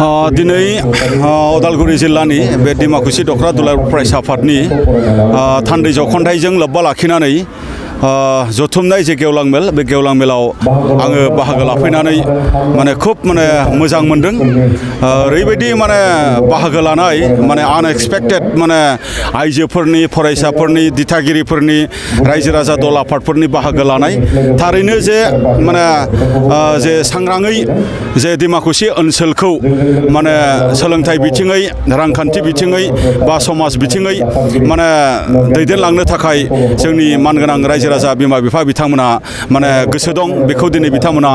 दिनै उदालगुरि जिल्लानि बे डिमाकुसि दखरा दुलाराय फरायसा आफादनि थान्दै जखनथाइजों लोब्बा लाखिनानै जथुमनाय जे गेवलां मेल बे गेवलां मेलाव आङो बाहागो लाफैनानै माने खुब माने मोजां मोनदों। ओरैबायदि माने बाहागो लानाय माने आनएक्सपेक्टेड माने आइजोफोरनि फरायसाफोरनि दिथागिरिफोरनि रायजो राजा दल आफादफोरनि बाहागो लानाय थारैनो जे माने जे सांग्राङै जे डिमाकुसि ओनसोलखौ माने सोलोंथाइ बिथिङै रांखान्थि बिथिङै बा समाज बिथिङै माने दैदेनलांनो थाखाय जोंनि मानगोनां रायजो राजा बिमा बिफा बिथांमोना माने गोसो दं बेखौ दिनै बिथांमोना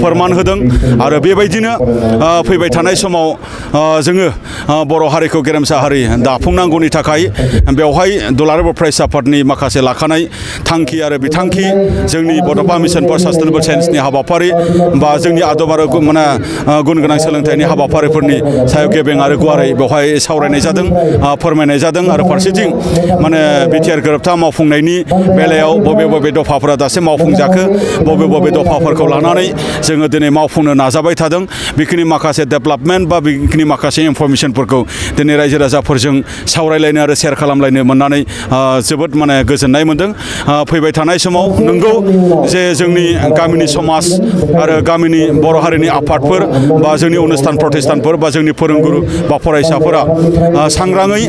फोरमान होदों आरो बेबायदिनो फैबाय थानाय समाव जोङो बर' हारिखौ गेरेमसा हारि दाफुंनांगौनि थाखाय बेवहाय दुलाराय बर' फरायसा आफादनि माखासे लाखानाय थांखि आरो बिथांखि जोंनि बड'फा मिशन फर सास्टेनेबल साइन्सनि हाबाफारि बा जोंनि आदब आरो माने गुन गोनां सोलोंथाइनि हाबाफारिफोरनि सायाव गेबें आरो गुवारै बेवहाय सावरायनाय जादों फोरमायनाय जादों आरो फारसेथिं माने बिटिआर गोरोबथा मावफुंनायनि बेलायाव बबे दफाफोरा दासिम मावफुंजाखो बबे दफाफोरखौ लानानै जोङो दिनै मावफुंनो नाजाबाय थादों बेखिनि माखासे डेभेलपमेन्ट बा बेखिनि माखासे इनफरमेसनफोरखौ दिनै रायजो राजाफोरजों सावरायलायनो आरो शेयार खालामलायनो मोननानै जोबोद माने गोजोननाय मोनदों। फैबाय थानाय समाव नंगौ जे जोंनि गामिनि समाज आरो गामिनि बर' हारिनि आफादफोर बा जोंनि अनुस्थान प्रतिष्ठानफोर बा जोंनि फोरोंगुरु बा फरायसाफोरा सांग्राङै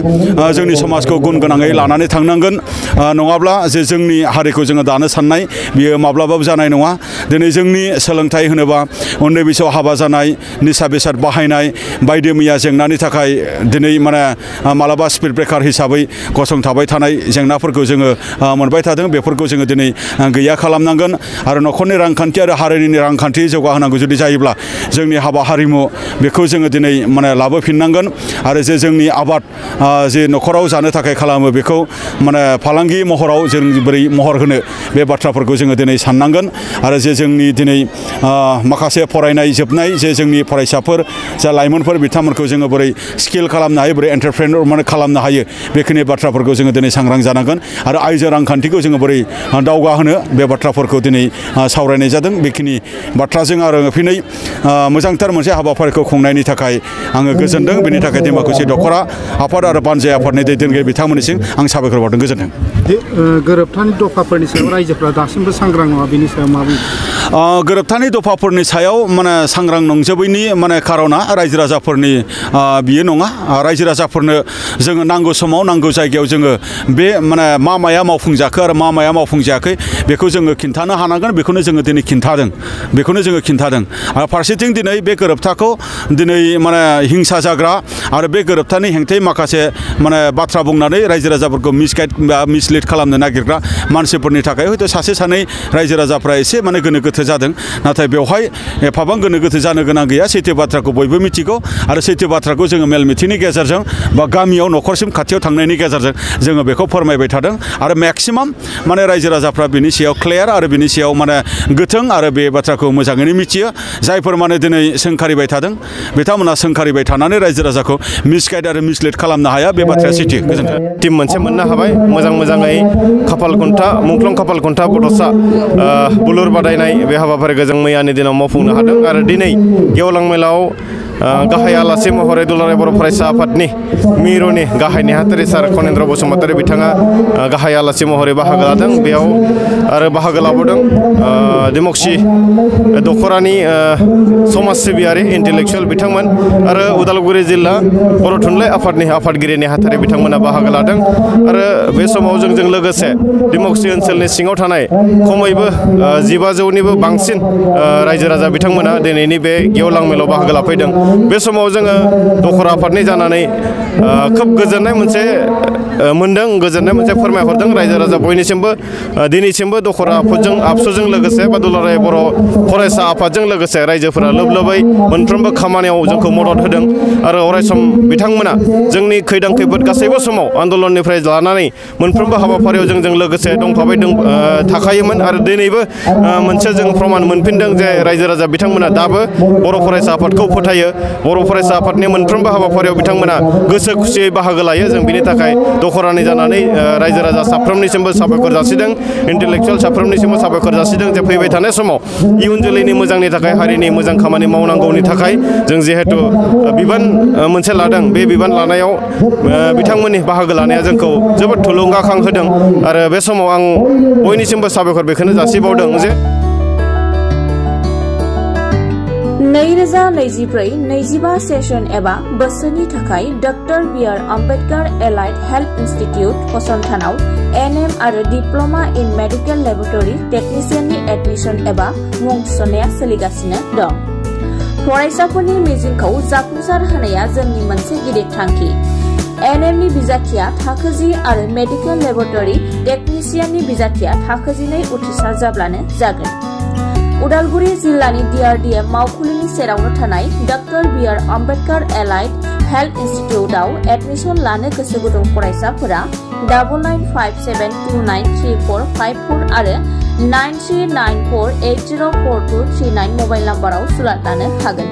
जोंनि समाजखौ गुन गोनाङै लानानै थांनांगोन नङाब्ला जे जोंनि हारिखौ जोङो दानो साननाय बियो माब्लाबाबो जानाय नङा। दिनै जोंनि सोलोंथाइ होनोबा उन्दै बैसोआव हाबा जानाय निसा बेसाद बाहायनाय बायदि मैया जेंनानि थाखाय दिनै माने मालाबा स्पिड ब्रेकार हिसाबै गसंथाबाय थानाय जेंनाफोरखौ जोङो मोनबाय थादों बेफोरखौ जोङो दिनै गैया खालामनांगोन आरो न'खरनि रांखान्थि आरो हारिनि रांखान्थि जौगाहोनांगौ जुदि जायोब्ला जोंनि हाबा हारिमु बेखौ जोङो दिनै माने लाबोफिननांगोन आरो जे जोंनि आबाद जे न'खराव जानो थाखाय खालामो बेखौ माने फालांगि महराव जों बोरै महर होनो बे बाथ्राफोरखौ जोङो दिनै साननांगोन आरो जे जोंनि दिनै माखासे फरायनाय जोबनाय जे जोंनि फरायसाफोर जा लाइमोनफोर बिथांमोनखौ जोङो बोरै स्किल खालामनो हायो बोरै एन्टारप्रेनर माने खालामनो हायो बेखिनि बाथ्राफोरखौ जोङो दिनै सांग्रां जानांगोन आरो आइजो रांखान्थिखौ जोङो बोरै दावगाहोनो बे बाथ्राफोरखौ दिनै सावरायनाय जादों बेखिनि बाथ्राजों आरो फिनै मोजांथार मोनसे हाबाफारिखौ खुंनायनि थाखाय आङो गोजोनदों बेनि थाखाय डिमाकुसि दखरा आफाद आरो बानजाय आफादनि दैदेनगिरि बिथांमोननिसिम आं साबायखर बावदों गोजोनथों। गोरोबथानि दफाफोरनि सायाव रायजोफ्रा दासिमबो सांग्रां नङा बेनि सायाव मा बुङो? गोरोबथानि दफाफोरनि सायाव माने सांग्रां नंजोबैनि माने खार'ना रायजो राजाफोरनि बियो नङा रायजो राजाफोरनो जोङो नांगौ समाव नांगौ जायगायाव जोङो बे माने माया मावफुंजाखो आरो माया मावफुंजायाखै बेखौ जोङो खिन्थानो हानांगोन बेखौनो जोङो दिनै खिन्थादों आरो फारसेथिं दिनै बे गोरोबथाखौ दिनै माने हिंसा जाग्रा आरो बे गोरोबथानि हेंथायै माखासे माने बाथ्रा बुंनानै रायजो राजाफोरखौ मिसगाइड बा मिसलिड खालामनो नागिरग्रा मानसिफोरनि थाखाय हयथ' सासे सानै रायजो राजाफ्रा एसे माने गोनो गोथो जादों नाथाय बेवहाय एफाबां गोनो गोथो जानो गोनां गैया सैथो बाथ्राखौ बयबो मिथिगौ आरो सैथो बाथ्राखौ जोङो मेल मिथिंनि गेजेरजों बा गामियाव न'खरसिम खाथियाव थांनायनि गेजेरजों जोङो बेखौ फोरमायबाय थादों आरो मेक्सिमाम माने रायजो राजाफ्रा बिनि सायाव क्लियार आरो बिनि सायाव माने गोथों आरो बे बाथ्राखौ मोजाङैनो मिथियो जायफोर माने दिनै सोंखारिबाय थादों बिथांमोना सोंखारिबाय थानानै रायजो राजाखौ मिसगाइड आरो मिसलिड खालामनो हाया बे बाथ्राया सैथो। गोजोन्थों। टिम मोनसे मोननो हाबाय मोजाङै खाफाल खुन्था मुंख्लं खाफाल खुन्था बड'सा बुलुर बादायनाय बे हाबाफारिखौ जों मैयानि दिनाव मावफुंनो हादों आरो दिनै गेवलां मेलाव गाहाय आलासि महरै दुलाराय बर' फरायसा आफादनि मिरुनि गाहाय नेहाथारि सार खनेन्द्र बसुमतारी बिथाङा गाहाय आलासि महरै बाहागो लादों बेयाव आरो बाहागो लाबोदों डिमाकुसि दखरानि समाज सिबियारि इन्टेलेक्सुवेल बिथांमोन आरो उदालगुरि जिल्ला बर' थुनलाइ आफादनि आफादगिरि नेहाथारि बिथांमोना बाहागो लादों आरो बे समाव जोंजों लोगोसे डिमाकुसि ओनसोलनि सिङाव थानाय खमैबो 1500निबो बांसिन रायजो राजा बिथांमोना दिनैनि बे गेवलां मेलाव बाहागो लाफैदों। बे समाव जोङो दखरा आफादनि जानानै खोब गोजोननाय मोनसे फोरमायहरदों रायजो राजा बयनिसिमबो दिनैसिमबो दखरा आफादजों आबसुजों लोगोसे बा दुलाराय बर' फरायसा आफादजों लोगोसे रायजोफोरा लोब लोबै मोनफ्रोमबो खामानियाव जोंखौ मदद होदों आरो अरायसम बिथांमोना जोंनि खैदां खैफोद गासैबो समाव आन्दलननिफ्राय लानानै मोनफ्रोमबो हाबाफारियाव जोंजों लोगोसे दंफाबाय थाखायोमोन आरो दिनैबो मोनसे जों प्रमान मोनफिनदों जे रायजो राजा बिथांमोना दाबो बर' फरायसा आफादखौ फोथायो बर' फरायसा आफादनि मोनफ्रोमबो हाबाफारियाव बिथांमोना गोसो खुसियै बाहागो लायो जों बिनि थाखाय दखरानि जानानै रायजो राजा साफ्रोमनिसिमबो साबायखर जासिदों इन्टेलेक्चुवेल साफ्रोमनिसिमबो साबायखर जासिदों जे फैबाय थानाय समाव इयुन जोलैनि मोजांनि थाखाय हारिनि मोजां खामानि मावनांगौनि थाखाय जों जिहेतु बिबान मोनसे लादों बे बिबान लानायाव बिथांमोननि बाहागो लानाया जोंखौ जोबोद थुलुंगाखां होदों आरो बे समाव आं बयनिसिमबो साबायखर बेखौनो जासिबावदों जे 2024-25 सेसन एबा बोसोरनि थाखाय doctor B R. Ambedkar allied health institute फसंथानाव एनएम आरो डिप्लोमा इन मेडिकल लेबरेटरी टेक्निशियननि एडमिशन एबा मुं थिसननाया सोलिगासिनो दं। फरायसाफोरनि मिजिंखौ जाफुंसार होनाया जोंनि मोनसे गिदिर थांखि। एनएमनि बिजाथिया थाखो 10 आरो मेडिकल लेबरेटरी टेक्निशियननि बिजाथिया थाखो 12 उथ्रिसार जाब्लानो जागोन। उदालगुरि जिल्लानि DRDM मावखुलिनि सेरावनो थानाय doctor B R. Ambedkar allied health इन्स्टिट्यूटआव admission लानो गोसो गुदुं फरायसाफोरा 9957293454 आरो 9394804239 मबाइल नाम्बाराव सुलाद लानो हागोन।